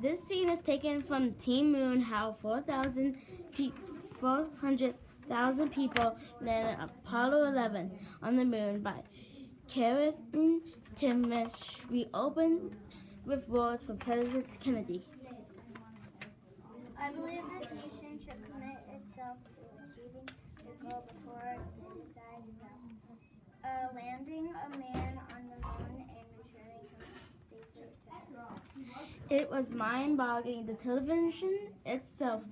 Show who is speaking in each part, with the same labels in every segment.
Speaker 1: This scene is taken from Team Moon, how 400,000 people landed Apollo 11 on the moon by Karen Timish. We open with words from President Kennedy.
Speaker 2: I believe this nation should commit itself to achieving the goal before the decide is out. Landing a man on the moon and returning him safely to Earth.
Speaker 1: It was mind-boggling. The television itself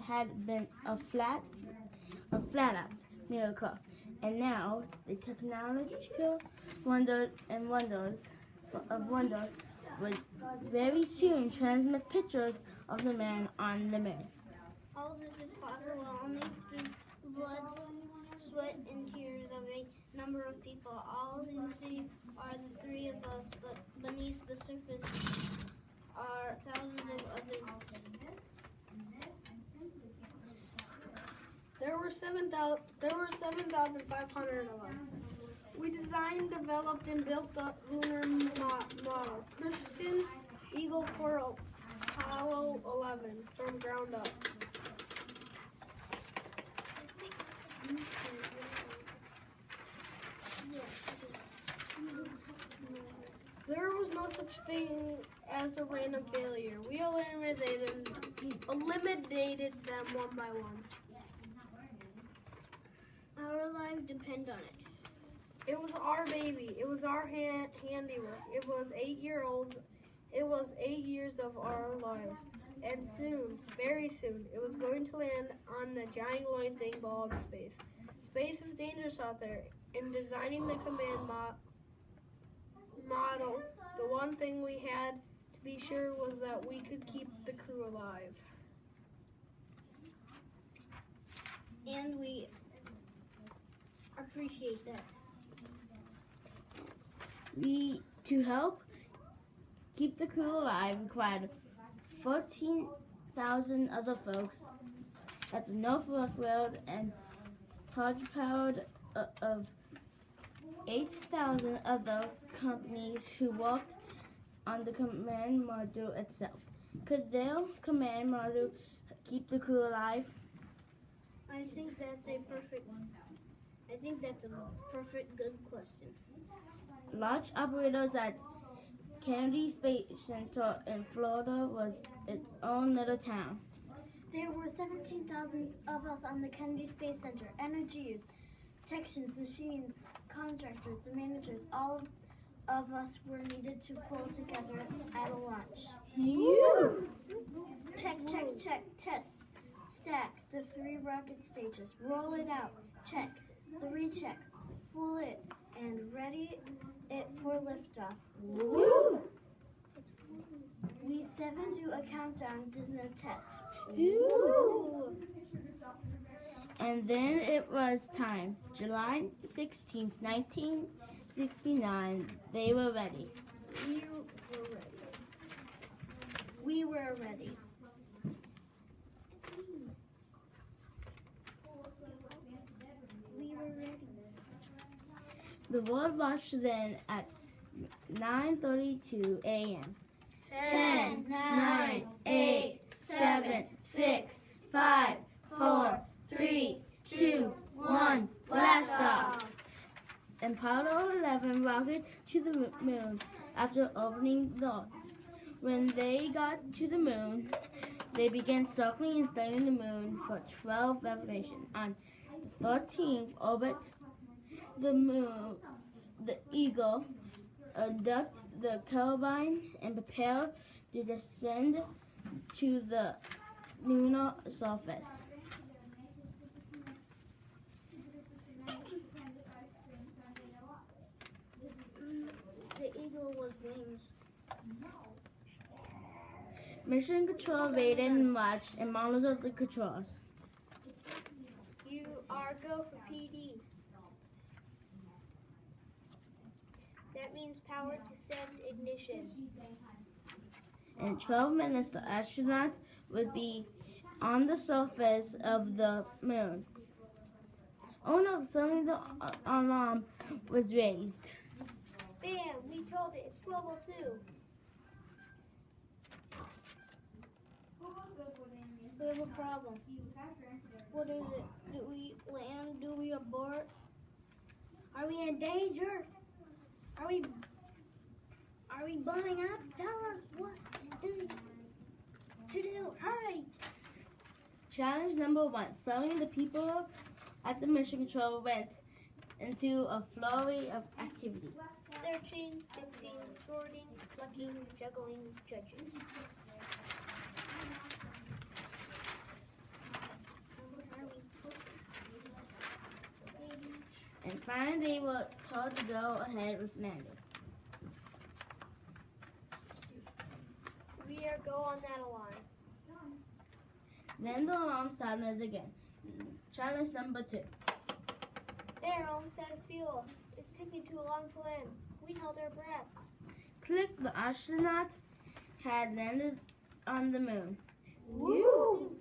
Speaker 1: had been a flat-out miracle, and now the technological wonders would very soon transmit pictures of the man on the moon.
Speaker 2: All this is possible only through the blood, sweat, and tears of a number of people. All you see are the three of us, but beneath the surface are thousands of others.
Speaker 3: There were 7,500 of us. We designed, developed, and built the lunar model, Christian Eagle for Apollo 11, from ground up. There was no such thing as a random failure. We eliminated them one by one.
Speaker 2: Our lives depend on it.
Speaker 3: It was our baby. It was our handiwork. It was 8 years old. It was 8 years of our lives. And soon, very soon, it was going to land on the giant glowing thing ball of space. Space is dangerous out there. In designing the command model, the one thing we had to be sure was that we could keep the crew alive.
Speaker 2: And we appreciate that.
Speaker 1: To help keep the crew alive, required 14,000 other folks at the Norfolk Road and hodgepodge of 8,000 other companies who worked on the command module itself. Could their command module keep the crew alive?
Speaker 2: I think that's a perfect good question.
Speaker 1: Launch operators at Kennedy Space Center in Florida was its own little town.
Speaker 2: There were 17,000 of us on the Kennedy Space Center. Engineers, technicians, machines, contractors, the managers, all of us were needed to pull together at a launch. Check, test, stack the 3 rocket stages, roll it out, check, the recheck, full it, and ready it for liftoff.
Speaker 1: Woo!
Speaker 2: We 7 do a countdown to no test.
Speaker 1: Woo! And then it was time. July 16th, 1969. They were ready.
Speaker 2: We were ready.
Speaker 1: The world watched then at 9:32 a.m. 10, 9, 8, 7, 6, 5, 4, 3, 2, 1, blast off! Apollo 11 rocket to the moon after opening the door. When they got to the moon, they began circling and studying the moon for 12 revolutions. On the 13th orbit, the moon, the Eagle, duct the turbine and prepare to descend to the lunar surface.
Speaker 2: The Eagle was wings.
Speaker 1: Mission Control rated and watched and monitored the controls.
Speaker 2: You are go for PD. That means power descent ignition.
Speaker 1: In 12 minutes, the astronauts would be on the surface of the moon. Oh no, suddenly the alarm was raised.
Speaker 2: Bam, we told it. It's 12:02. We have a problem. What is it? Do we land? Do we abort? Are we in danger? Are we blowing up? Tell us what to do. Hurry!
Speaker 1: Challenge number 1. Slowing the people at the mission control went into a flurry of activity.
Speaker 2: Searching, sifting, sorting, plucking, juggling, judging.
Speaker 1: And finally they were told to go ahead with landing.
Speaker 2: We are go on that alarm.
Speaker 1: Then the alarm sounded again. Challenge number 2.
Speaker 2: They're almost out of fuel. It's taking too long to land. We held our breaths.
Speaker 1: Click, the astronaut had landed on the moon.
Speaker 2: Woo!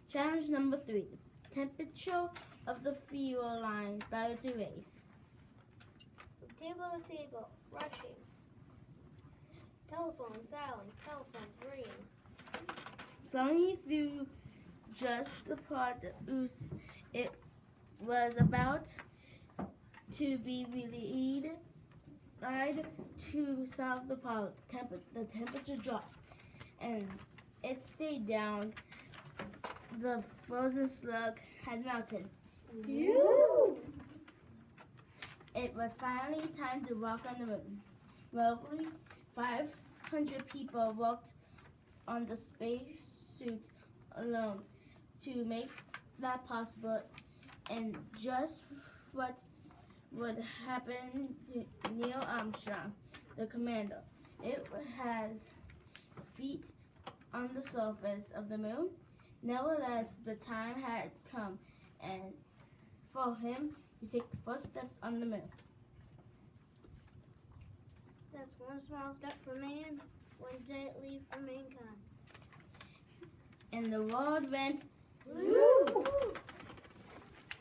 Speaker 1: Challenge number 3. The temperature of the fuel line started to raise.
Speaker 2: From table to table, rushing. Telephone silent, telephones ringing.
Speaker 1: Slowly through just the part it was about to be relayed to solve the problem. The temperature dropped and it stayed down. The frozen slug had melted.
Speaker 2: Woo!
Speaker 1: It was finally time to walk on the moon. Roughly 500 people worked on the spacesuit alone to make that possible, and just what would happen to Neil Armstrong, the commander. It has feet on the surface of the moon. Nevertheless, the time had come, and for him to take the first steps on the moon.
Speaker 2: That's one small step for man, one giant leap for mankind.
Speaker 1: And the world went
Speaker 2: Woo!